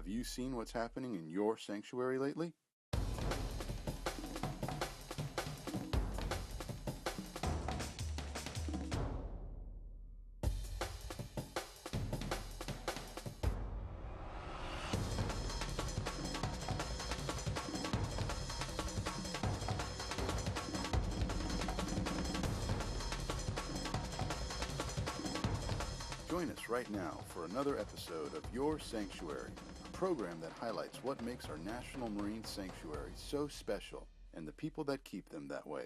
Have you seen what's happening in your sanctuary lately? Join us right now for another episode of Your Sanctuary, a program that highlights what makes our National Marine Sanctuary so special and the people that keep them that way.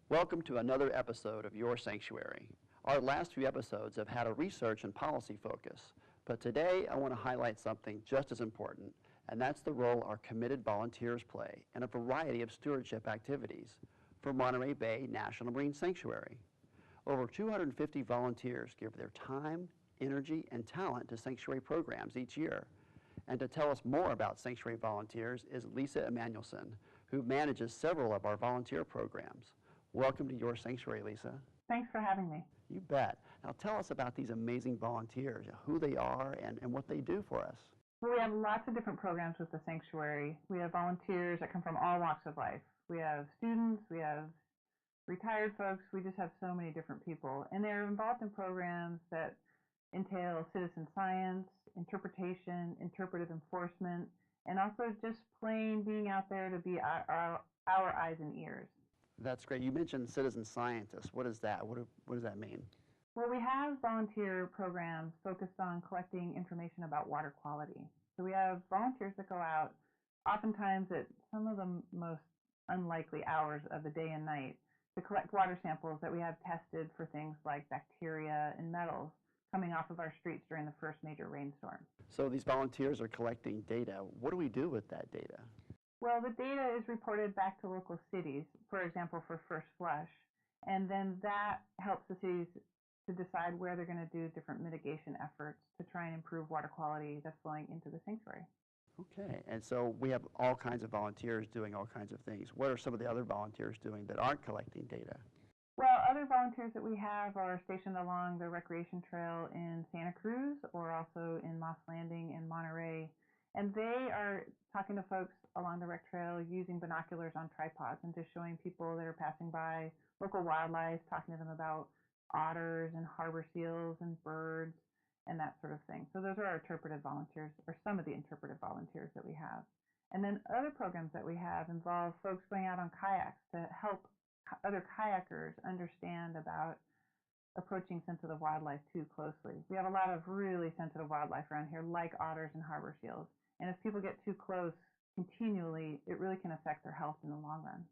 Welcome to another episode of Your Sanctuary. Our last few episodes have had a research and policy focus, but today I want to highlight something just as important, and that's the role our committed volunteers play in a variety of stewardship activities for Monterey Bay National Marine Sanctuary. Over 250 volunteers give their time, energy, and talent to sanctuary programs each year. And to tell us more about sanctuary volunteers is Lisa Emanuelson, who manages several of our volunteer programs. Welcome to Your Sanctuary, Lisa. Thanks for having me. You bet. Now tell us about these amazing volunteers, who they are and what they do for us. Well, we have lots of different programs with the sanctuary. We have volunteers that come from all walks of life. We have students, we have retired folks, we just have so many different people. And they're involved in programs that entail citizen science, interpretation, interpretive enforcement, and also just plain being out there to be our eyes and ears. That's great. You mentioned citizen scientists. What is that? What does that mean? Well, we have volunteer programs focused on collecting information about water quality. So we have volunteers that go out, oftentimes at some of the most unlikely hours of the day and night, to collect water samples that we have tested for things like bacteria and metals coming off of our streets during the first major rainstorm. So these volunteers are collecting data. What do we do with that data? Well, the data is reported back to local cities, for example, for first flush, and then that helps the cities to decide where they're going to do different mitigation efforts to try and improve water quality that's flowing into the sanctuary. Okay, and so we have all kinds of volunteers doing all kinds of things. What are some of the other volunteers doing that aren't collecting data? Well, other volunteers that we have are stationed along the recreation trail in Santa Cruz or also in Moss Landing in Monterey. And they are talking to folks along the rec trail using binoculars on tripods and just showing people that are passing by local wildlife, talking to them about otters and harbor seals and birds and that sort of thing. So those are our interpretive volunteers, or some of the interpretive volunteers that we have. And then other programs that we have involve folks going out on kayaks to help other kayakers understand about approaching sensitive wildlife too closely. We have a lot of really sensitive wildlife around here, like otters and harbor seals. And if people get too close continually, it really can affect their health in the long run.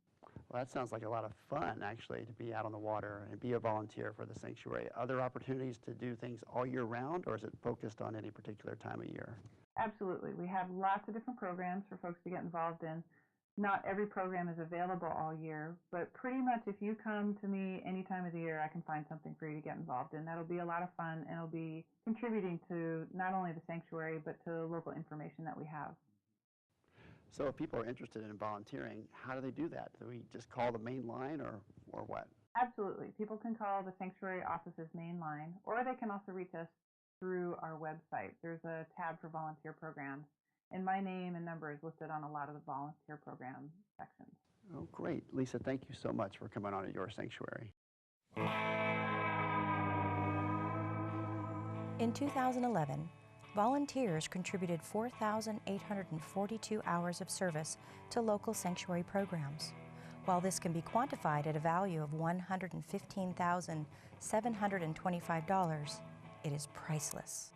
Well, that sounds like a lot of fun, actually, to be out on the water and be a volunteer for the sanctuary. Other opportunities to do things all year round, or is it focused on any particular time of year? Absolutely. We have lots of different programs for folks to get involved in. Not every program is available all year, but pretty much if you come to me any time of the year, I can find something for you to get involved in. That'll be a lot of fun, and it'll be contributing to not only the sanctuary, but to local information that we have. So if people are interested in volunteering, how do they do that? Do we just call the main line or what? Absolutely. People can call the sanctuary office's main line, or they can also reach us through our website. There's a tab for volunteer programs, and my name and number is listed on a lot of the volunteer program sections. Oh, great. Lisa, thank you so much for coming on to Your Sanctuary. In 2011, volunteers contributed 4,842 hours of service to local sanctuary programs. While this can be quantified at a value of $115,725, it is priceless.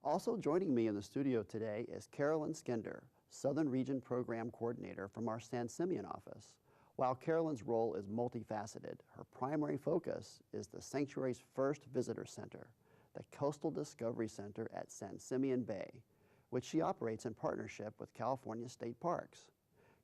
Also joining me in the studio today is Carolyn Skender, Southern Region Program Coordinator from our San Simeon office. While Carolyn's role is multifaceted, her primary focus is the sanctuary's first visitor center, the Coastal Discovery Center at San Simeon Bay, which she operates in partnership with California State Parks.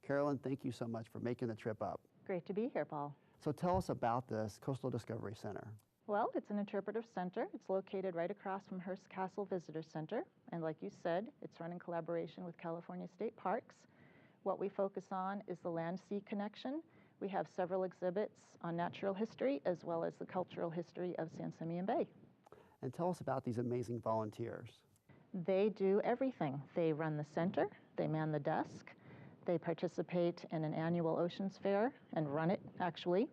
Carolyn, thank you so much for making the trip up. Great to be here, Paul. So tell us about this Coastal Discovery Center. Well, it's an interpretive center. It's located right across from Hearst Castle Visitor Center. And like you said, it's run in collaboration with California State Parks. What we focus on is the land-sea connection. We have several exhibits on natural history as well as the cultural history of San Simeon Bay. And tell us about these amazing volunteers. They do everything. They run the center, they man the desk, they participate in an annual oceans fair and run it, actually.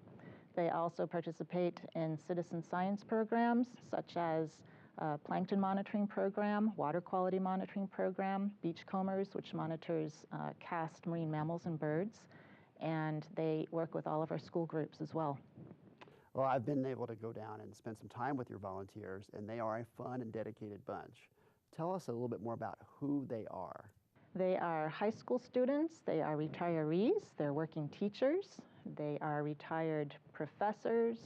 They also participate in citizen science programs such as plankton monitoring program, water quality monitoring program, beachcombers, which monitors cast marine mammals and birds, and they work with all of our school groups as well. Well, I've been able to go down and spend some time with your volunteers, and they are a fun and dedicated bunch. Tell us a little bit more about who they are. They are high school students, they are retirees, they're working teachers, they are retired professors,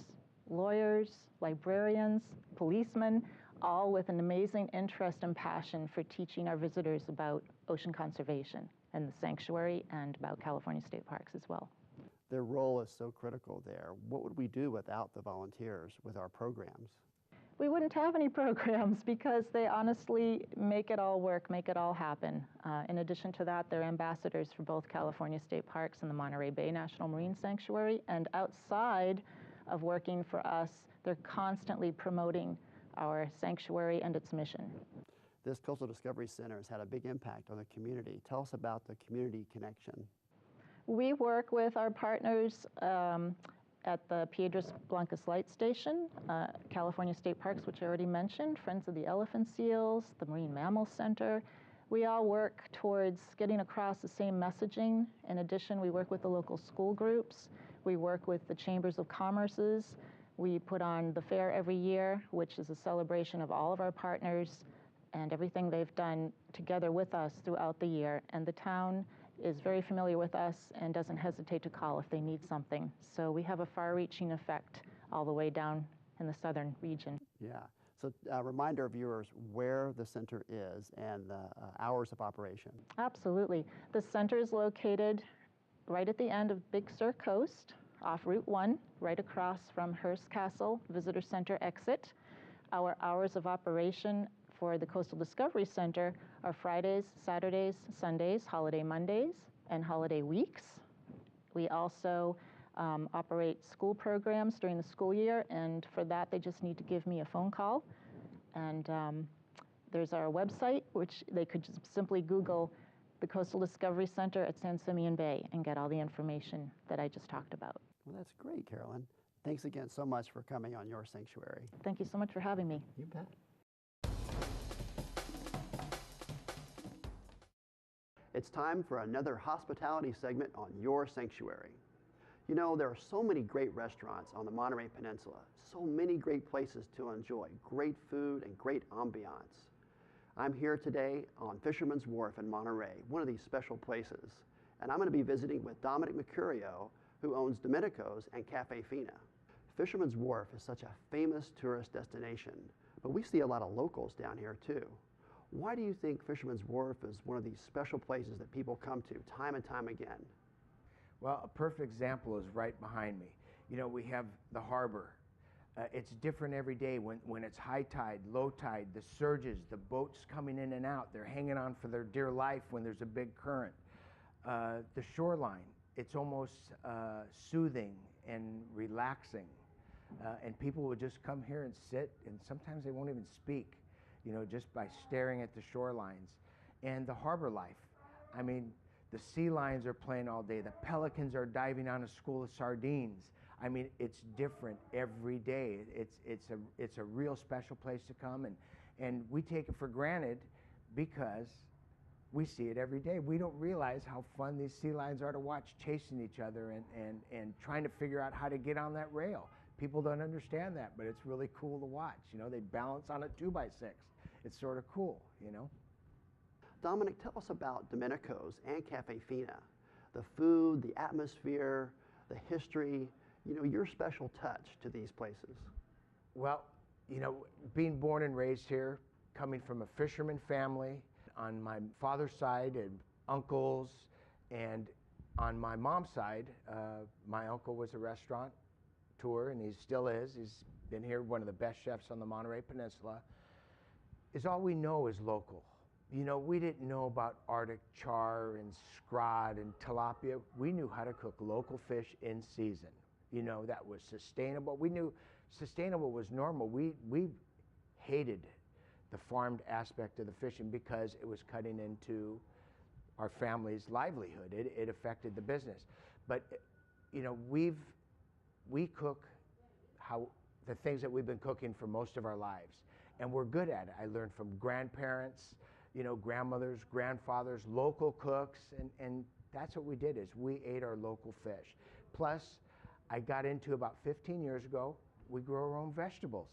lawyers, librarians, policemen, all with an amazing interest and passion for teaching our visitors about ocean conservation and the sanctuary and about California State Parks as well. Their role is so critical there. What would we do without the volunteers with our programs? We wouldn't have any programs because they honestly make it all work, make it all happen. In addition to that, they're ambassadors for both California State Parks and the Monterey Bay National Marine Sanctuary. And outside of working for us, they're constantly promoting our sanctuary and its mission. This Coastal Discovery Center has had a big impact on the community. Tell us about the community connection. We work with our partners at the Piedras Blancas Light Station, California State Parks, which I already mentioned, Friends of the Elephant Seals, the Marine Mammal Center. We all work towards getting across the same messaging. In addition, we work with the local school groups. We work with the Chambers of Commerce's. We put on the fair every year, which is a celebration of all of our partners and everything they've done together with us throughout the year. And the town is very familiar with us and doesn't hesitate to call if they need something. So we have a far-reaching effect all the way down in the southern region. Yeah. So remind our viewers where the center is and the hours of operation. Absolutely. The center is located right at the end of Big Sur Coast, off Route 1, right across from Hearst Castle Visitor Center exit. Our hours of operation for the Coastal Discovery Center are Fridays, Saturdays, Sundays, holiday Mondays, and holiday weeks. We also operate school programs during the school year, and for that they just need to give me a phone call. And there's our website, which they could just simply Google the Coastal Discovery Center at San Simeon Bay and get all the information that I just talked about. Well, that's great, Carolyn. Thanks again so much for coming on Your Sanctuary. Thank you so much for having me. You bet. It's time for another hospitality segment on Your Sanctuary. You know, there are so many great restaurants on the Monterey Peninsula, so many great places to enjoy, great food and great ambiance. I'm here today on Fisherman's Wharf in Monterey, one of these special places, and I'm going to be visiting with Dominic Mercurio, who owns Domenico's and Cafefina. Fisherman's Wharf is such a famous tourist destination, but we see a lot of locals down here too. Why do you think Fisherman's Wharf is one of these special places that people come to time and time again? Well, a perfect example is right behind me. You know, we have the harbor. It's different every day when it's high tide, low tide, the surges, the boats coming in and out. They're hanging on for their dear life when there's a big current. The shoreline, it's almost soothing and relaxing. And people will just come here and sit, and sometimes they won't even speak, you know, just by staring at the shorelines. And the harbor life. I mean, the sea lions are playing all day. The pelicans are diving on a school of sardines. I mean, it's different every day. It's a real special place to come, and we take it for granted because we see it every day. We don't realize how fun these sea lions are to watch, chasing each other and trying to figure out how to get on that rail. People don't understand that, but it's really cool to watch. You know, they balance on a 2x6. It's sort of cool, you know. Dominic, tell us about Domenico's and Cafefina. The food, the atmosphere, the history, you know, your special touch to these places. Well, you know, being born and raised here, coming from a fisherman family, on my father's side, and uncles, and on my mom's side, my uncle was a restaurateur, and he still is. He's been here, one of the best chefs on the Monterey Peninsula, is all we know is local. You know, we didn't know about Arctic char and scrod and tilapia. We knew how to cook local fish in season. You know, that was sustainable. We knew sustainable was normal. We hated the farmed aspect of the fishing because it was cutting into our family's livelihood. It affected the business. But, you know, we cook the things that we've been cooking for most of our lives. And we're good at it. I learned from grandparents, you know, grandmothers, grandfathers, local cooks, and that's what we did, is we ate our local fish. Plus, I got into about 15 years ago, we grow our own vegetables.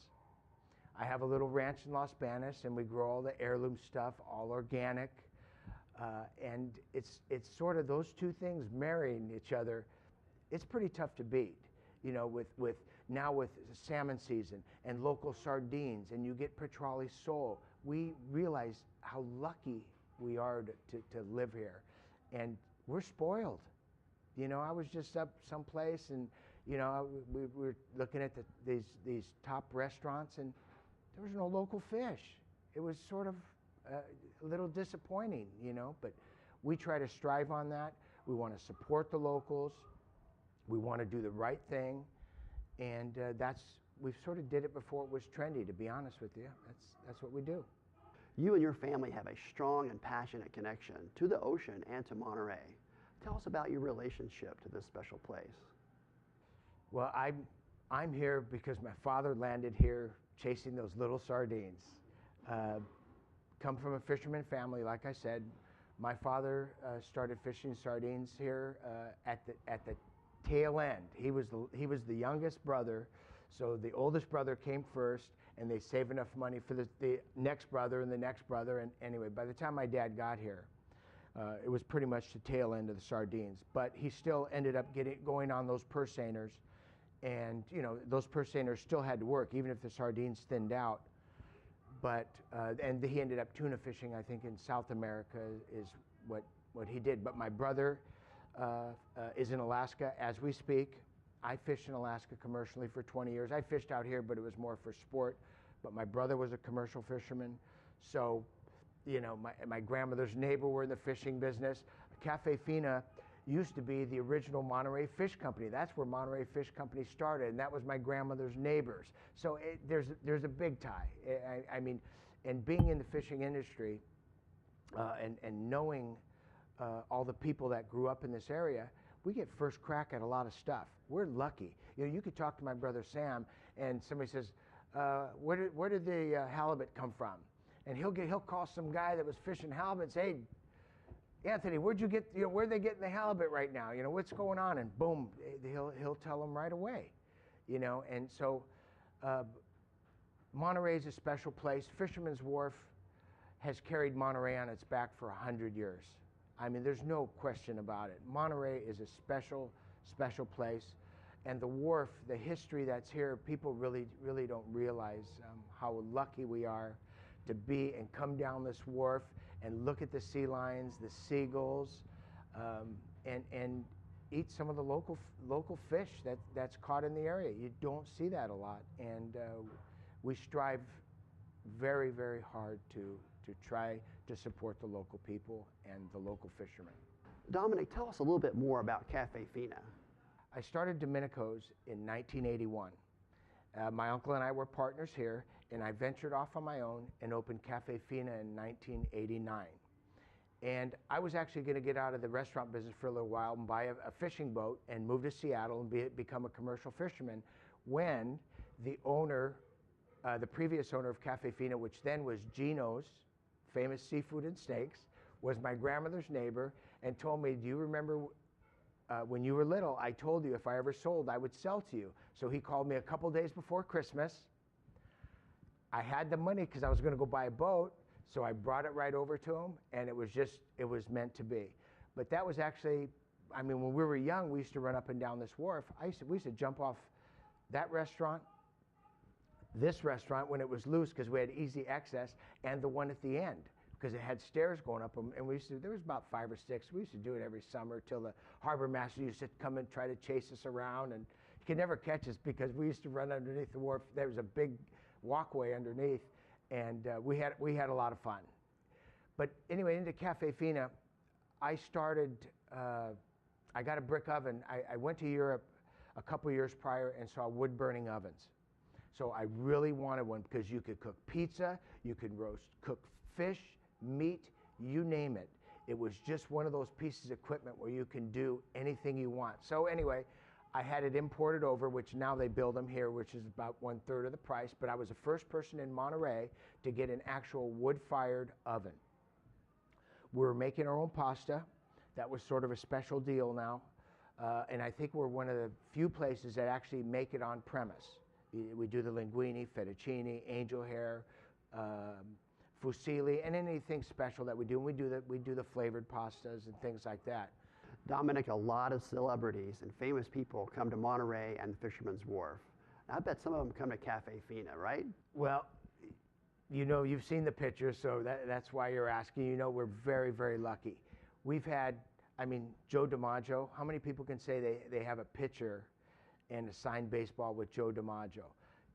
I have a little ranch in Los Banos, and we grow all the heirloom stuff, all organic. And it's sort of those two things marrying each other. It's pretty tough to beat, you know, with now with salmon season and local sardines, and you get petrale sole. We realize how lucky we are to live here, and we're spoiled. You know, I was just up someplace, and you know, we were looking at these top restaurants, and there was no local fish. It was sort of a little disappointing, you know, but we try to strive on that. We want to support the locals. We want to do the right thing, and we've sort of did it before it was trendy, to be honest with you. That's what we do. You and your family have a strong and passionate connection to the ocean and to Monterey. Tell us about your relationship to this special place. Well, I'm here because my father landed here chasing those little sardines. Come from a fisherman family, like I said. My father started fishing sardines here at the tail end. He was the youngest brother, so the oldest brother came first, and they saved enough money for the next brother and the next brother. And anyway, by the time my dad got here, it was pretty much the tail end of the sardines. But he still ended up going on those purse seiners, and you know, those purse seiners still had to work even if the sardines thinned out. But and he ended up tuna fishing, I think, in South America is what he did. But my brother is in Alaska as we speak. I fished in Alaska commercially for 20 years. I fished out here, but it was more for sport. But my brother was a commercial fisherman. So, you know, my grandmother's neighbor were in the fishing business. Cafefina used to be the original Monterey Fish Company. That's where Monterey Fish Company started, and that was my grandmother's neighbors. So there's a big tie. I mean, and being in the fishing industry and knowing all the people that grew up in this area, we get first crack at a lot of stuff. We're lucky. You know, you could talk to my brother Sam, and somebody says, where did the halibut come from? And he'll call some guy that was fishing halibut and say, hey, Anthony, where'd you get, you know, where are they getting the halibut right now? You know, what's going on? And boom, he'll tell them right away, you know. And so Monterey is a special place. Fisherman's Wharf has carried Monterey on its back for 100 years. I mean, there's no question about it. Monterey is a special, special place. And the wharf, the history that's here, people really, really don't realize how lucky we are to be and come down this wharf and look at the sea lions, the seagulls, and eat some of the local fish that's caught in the area. You don't see that a lot, and we strive very, very hard to try to support the local people and the local fishermen. Dominic, tell us a little bit more about Cafefina. I started Domenico's in 1981. My uncle and I were partners here, and I ventured off on my own and opened Cafefina in 1989. And I was actually going to get out of the restaurant business for a little while and buy a fishing boat and move to Seattle and become a commercial fisherman, when the owner, the previous owner of Cafefina, which then was Gino's, famous seafood and steaks, was my grandmother's neighbor, and told me, do you remember when you were little, I told you if I ever sold, I would sell to you. So he called me a couple days before Christmas. I had the money because I was going to go buy a boat, so I brought it right over to him, and it was meant to be. But that was actually, I mean, when we were young, we used to run up and down this wharf. We used to jump off that restaurant, this restaurant when it was loose because we had easy access, and the one at the end, because it had stairs going up, and there was about 5 or 6. We used to do it every summer till the harbor master used to come and try to chase us around, and could never catch us because we used to run underneath the wharf. There was a big walkway underneath, and we had a lot of fun. But anyway, into Cafefina, I started, I got a brick oven. I went to Europe a couple years prior and saw wood burning ovens. So I really wanted one because you could cook pizza, you could cook fish, meat, you name it. It was just one of those pieces of equipment where you can do anything you want. So anyway, I had it imported over, which now they build them here, which is about 1/3 of the price. But I was the first person in Monterey to get an actual wood-fired oven. We were making our own pasta. That was sort of a special deal now. And I think we're one of the few places that actually make it on premise. We do the linguine, fettuccine, angel hair, fusilli, and anything special that we do. And we do the flavored pastas and things like that. Dominic, a lot of celebrities and famous people come to Monterey and the Fisherman's Wharf. I bet some of them come to Cafefina, right? Well, you know, you've seen the pictures, so that's why you're asking. You know, we're very, very lucky. We've had, I mean, Joe DiMaggio. How many people can say they have a picture and a signed baseball with Joe DiMaggio?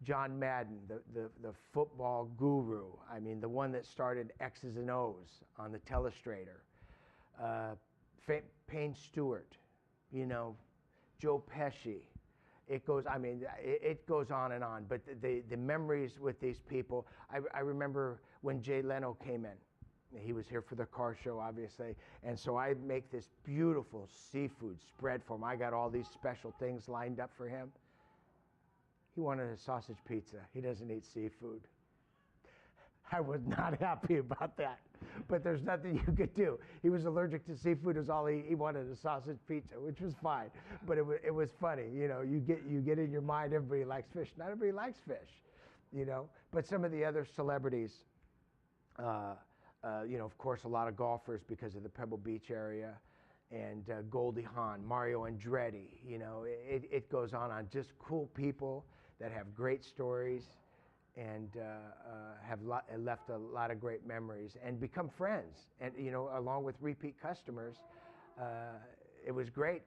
John Madden, the football guru. I mean, the one that started X's and O's on the telestrator. Payne Stewart, you know, Joe Pesci. It goes, I mean, it goes on and on. But the memories with these people, I remember when Jay Leno came in. He was here for the car show, obviously. And so I make this beautiful seafood spread for him. I got all these special things lined up for him. He wanted a sausage pizza. He doesn't eat seafood. I was not happy about that, but there's nothing you could do. He was allergic to seafood. It was all he wanted, a sausage pizza, which was fine. But it was funny, you know. You get in your mind, everybody likes fish. Not everybody likes fish, you know. But some of the other celebrities, you know, of course, a lot of golfers because of the Pebble Beach area, and Goldie Hawn, Mario Andretti. You know, it goes on. Just cool people that have great stories. And have left a lot of great memories and become friends. And, you know, along with repeat customers, it was great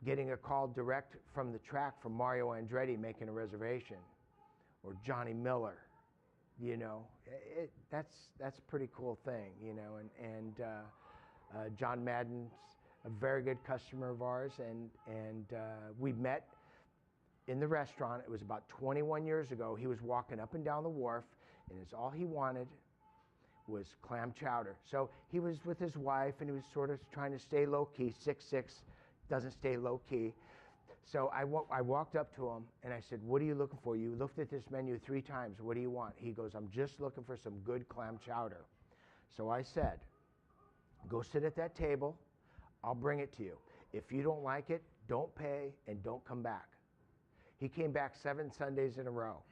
getting a call direct from the track from Mario Andretti making a reservation, or Johnny Miller. You know, that's a pretty cool thing, you know. And John Madden's a very good customer of ours, and we met in the restaurant. It was about 21 years ago. He was walking up and down the wharf, and all he wanted was clam chowder. So he was with his wife, and he was sort of trying to stay low-key. 6'6", doesn't stay low-key. So I walked up to him, and I said, "What are you looking for? You looked at this menu 3 times. What do you want?" He goes, "I'm just looking for some good clam chowder." So I said, "Go sit at that table. I'll bring it to you. If you don't like it, don't pay and don't come back." He came back 7 Sundays in a row.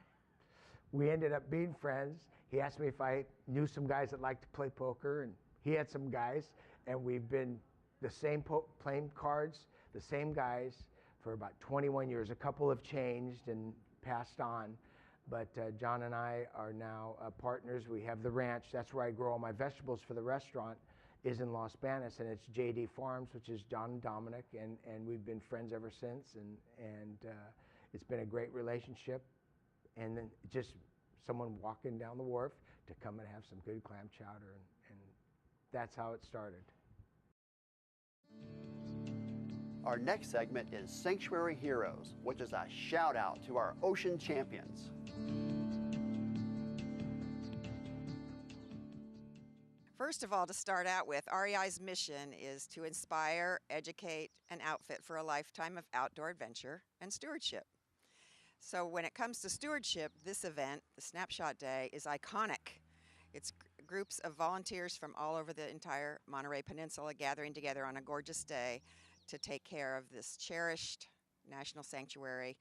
We ended up being friends. He asked me if I knew some guys that liked to play poker, and he had some guys, and we've been the same playing cards, the same guys for about 21 years. A couple have changed and passed on, but John and I are now partners. We have the ranch. That's where I grow all my vegetables for the restaurant, is in Los Banos, and it's JD Farms, which is John and Dominic, and we've been friends ever since, and it's been a great relationship. And then just someone walking down the wharf to come and have some good clam chowder, and that's how it started. Our next segment is Sanctuary Heroes, which is a shout out to our ocean champions. First of all, to start out with, REI's mission is to inspire, educate, and outfit for a lifetime of outdoor adventure and stewardship. So when it comes to stewardship, this event, the Snapshot Day, is iconic. It's groups of volunteers from all over the entire Monterey Peninsula gathering together on a gorgeous day to take care of this cherished national sanctuary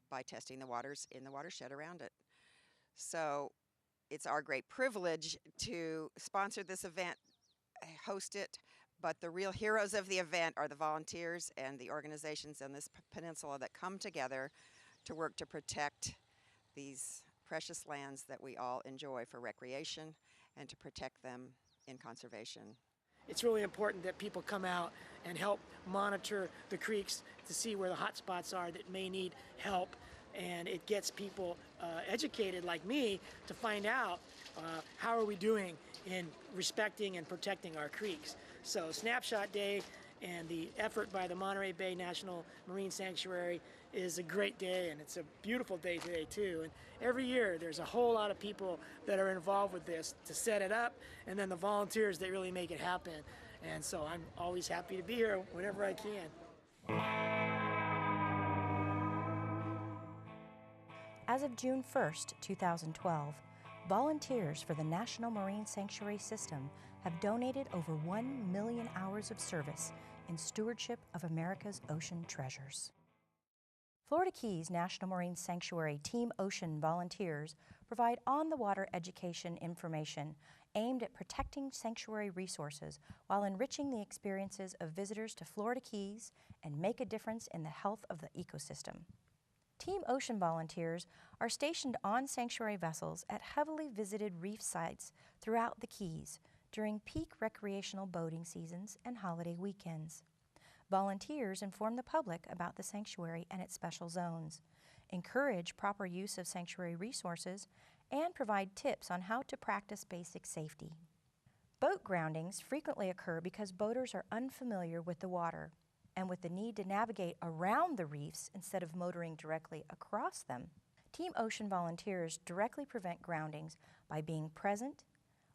by testing the waters in the watershed around it. So it's our great privilege to sponsor this event, host it, but the real heroes of the event are the volunteers and the organizations on this peninsula that come together to work to protect these precious lands that we all enjoy for recreation and to protect them in conservation. it's really important that people come out and help monitor the creeks to see where the hot spots are that may need help. And it gets people educated like me to find out how are we doing in respecting and protecting our creeks. So Snapshot Day and the effort by the Monterey Bay National Marine Sanctuary is a great day, and it's a beautiful day today too. And every year there's a whole lot of people that are involved with this to set it up, and then the volunteers that really make it happen. And so I'm always happy to be here whenever I can. As of June 1st, 2012, volunteers for the National Marine Sanctuary System have donated over 1 million hours of service in stewardship of America's ocean treasures. Florida Keys National Marine Sanctuary Team Ocean volunteers provide on-the-water education information aimed at protecting sanctuary resources while enriching the experiences of visitors to Florida Keys and make a difference in the health of the ecosystem. Team Ocean volunteers are stationed on sanctuary vessels at heavily visited reef sites throughout the Keys during peak recreational boating seasons and holiday weekends. Volunteers inform the public about the sanctuary and its special zones, encourage proper use of sanctuary resources, and provide tips on how to practice basic safety. Boat groundings frequently occur because boaters are unfamiliar with the water, and with the need to navigate around the reefs instead of motoring directly across them. Team Ocean volunteers directly prevent groundings by being present,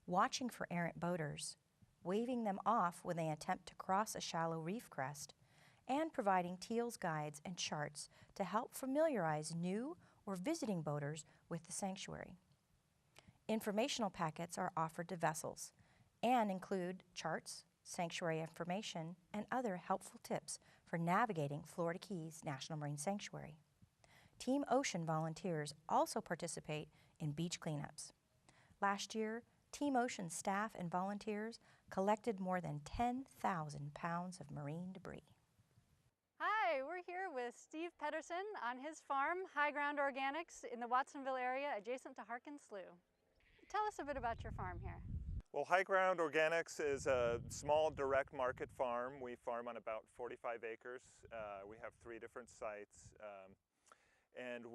watching for errant boaters, waving them off when they attempt to cross a shallow reef crest, and providing TEALS guides and charts to help familiarize new or visiting boaters with the sanctuary. Informational packets are offered to vessels and include charts, sanctuary information, and other helpful tips for navigating Florida Keys National Marine Sanctuary. Team Ocean volunteers also participate in beach cleanups. Last year, Team Ocean staff and volunteers collected more than 10,000 pounds of marine debris. Hi, we're here with Steve Pedersen on his farm, High Ground Organics, in the Watsonville area adjacent to Harkins Slough. Tell us a bit about your farm here. Well, High Ground Organics is a small direct market farm. We farm on about 45 acres. We have 3 different sites. And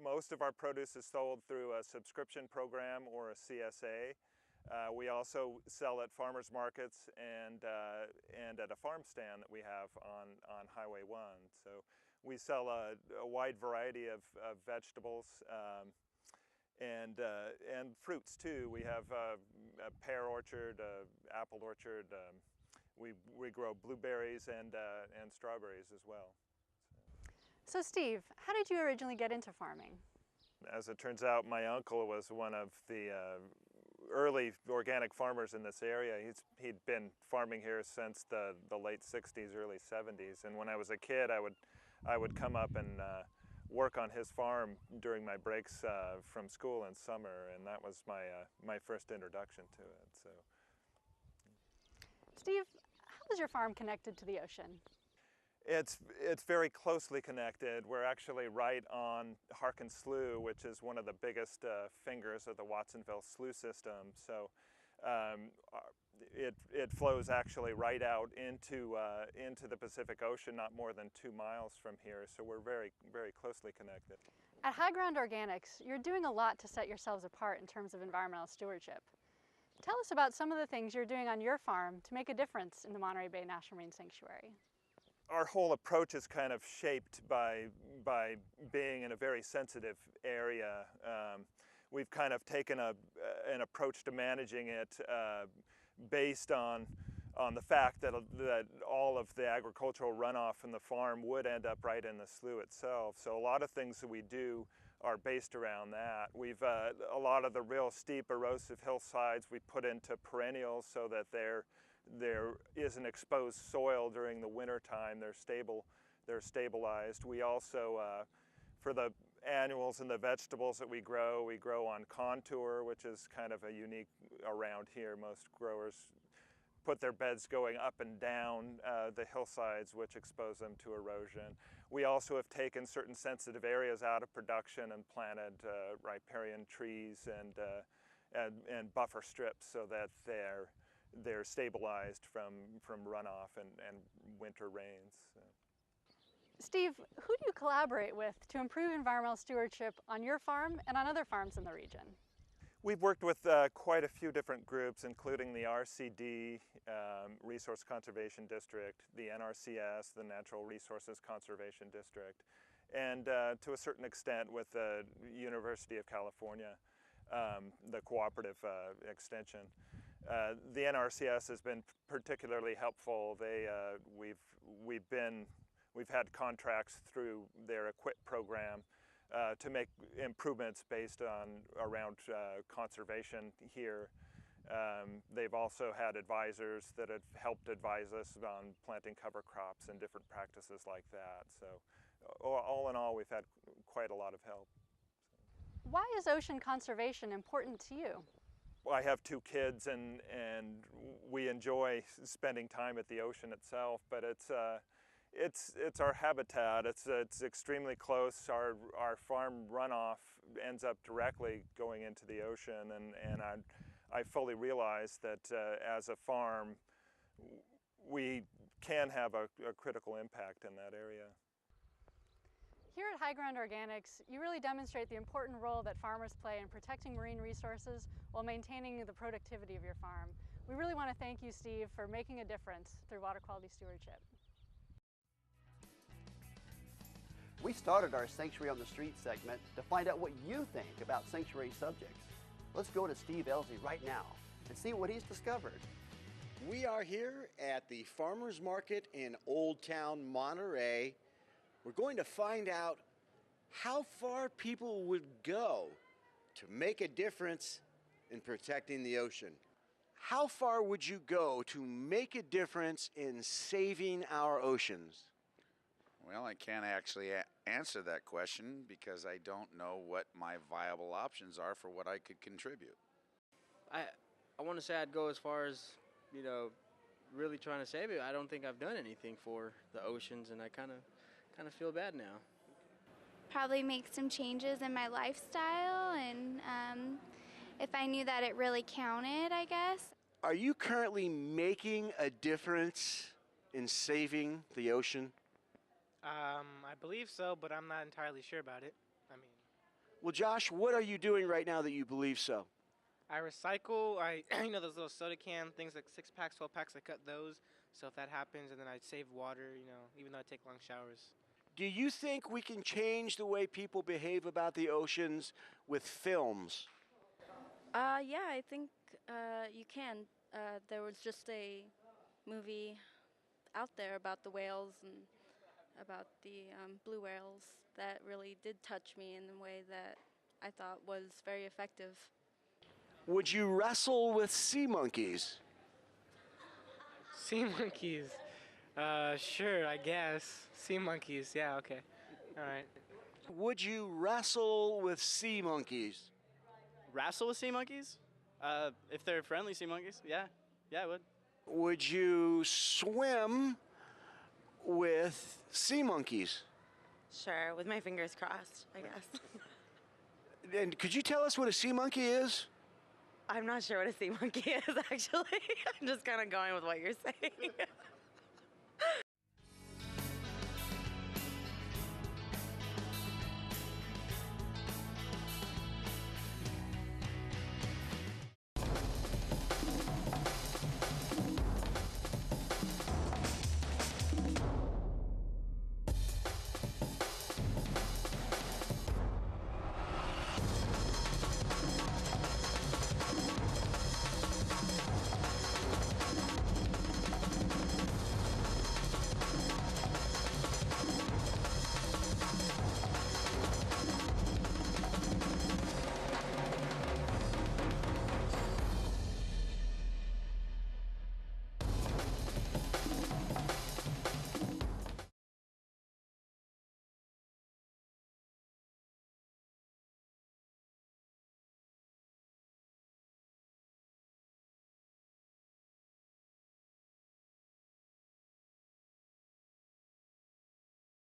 most of our produce is sold through a subscription program or a CSA. We also sell at farmers markets and at a farm stand that we have on Highway 1. So we sell a wide variety of vegetables and fruits too. We have a pear orchard, apple orchard. We grow blueberries and strawberries as well. So Steve, how did you originally get into farming? As it turns out, my uncle was one of the early organic farmers in this area. He'd been farming here since the late 60s, early 70s. And when I was a kid, I would come up and work on his farm during my breaks from school in summer, and that was my first introduction to it. So, Steve, how is your farm connected to the ocean? It's very closely connected. We're actually right on Harkins Slough, which is one of the biggest fingers of the Watsonville Slough system. So it flows actually right out into the Pacific Ocean, not more than 2 miles from here. So we're very, very closely connected. At High Ground Organics, you're doing a lot to set yourselves apart in terms of environmental stewardship. Tell us about some of the things you're doing on your farm to make a difference in the Monterey Bay National Marine Sanctuary. Our whole approach is kind of shaped by being in a very sensitive area. We've kind of taken an approach to managing it based on the fact that all of the agricultural runoff from the farm would end up right in the slough itself. So a lot of things that we do are based around that. We've a lot of the real steep erosive hillsides we put into perennials so that there isn't exposed soil during the winter time. They're stabilized. We also, for the annuals and the vegetables that we grow on contour, which is kind of a unique around here. Most growers put their beds going up and down the hillsides, which expose them to erosion. We also have taken certain sensitive areas out of production and planted riparian trees and buffer strips so that they're stabilized from runoff and winter rains. So. Steve, who do you collaborate with to improve environmental stewardship on your farm and on other farms in the region? We've worked with quite a few different groups, including the RCD, Resource Conservation District, the NRCS, the Natural Resources Conservation District, and to a certain extent with the University of California, the cooperative extension. The NRCS has been particularly helpful. We've had contracts through their EQUIP program to make improvements based around conservation here. They've also had advisors that have helped advise us on planting cover crops and different practices like that. So all in all, we've had quite a lot of help. Why is ocean conservation important to you? Well, I have 2 kids and we enjoy spending time at the ocean itself, but it's our habitat. It's extremely close. Our farm runoff ends up directly going into the ocean, and I fully realize that as a farm, we can have a critical impact in that area. Here at High Ground Organics, you really demonstrate the important role that farmers play in protecting marine resources while maintaining the productivity of your farm. We really want to thank you, Steve, for making a difference through water quality stewardship. We started our Sanctuary on the Street segment to find out what you think about sanctuary subjects. Let's go to Steve Elsie right now and see what he's discovered. We are here at the Farmers Market in Old Town Monterey. We're going to find out how far people would go to make a difference in protecting the ocean. How far would you go to make a difference in saving our oceans? Well, I can't actually answer that question because I don't know what my viable options are for what I could contribute. I want to say I'd go as far as, really trying to save it. I don't think I've done anything for the oceans, and I kind of feel bad now. Probably make some changes in my lifestyle, and if I knew that it really counted, I guess. Are you currently making a difference in saving the ocean? I believe so, but I'm not entirely sure about it. Well, Josh, what are you doing right now that you believe so? I recycle. Those little soda can things like 6-packs, 12-packs. I cut those. So if that happens, and then I save water. Even though I take long showers. Do you think we can change the way people behave about the oceans with films? Yeah, I think you can. There was just a movie out there about the whales and about the blue whales that really did touch me in a way that I thought was very effective. Would you wrestle with sea monkeys? Sea monkeys? Sure, I guess. Sea monkeys, yeah, okay. All right. Would you wrestle with sea monkeys? Wrestle with sea monkeys? If they're friendly sea monkeys, yeah. Yeah, I would. Would you swim with sea monkeys? Sure, with my fingers crossed, I guess. And could you tell us what a sea monkey is? I'm not sure what a sea monkey is, actually. I'm just kind of going with what you're saying.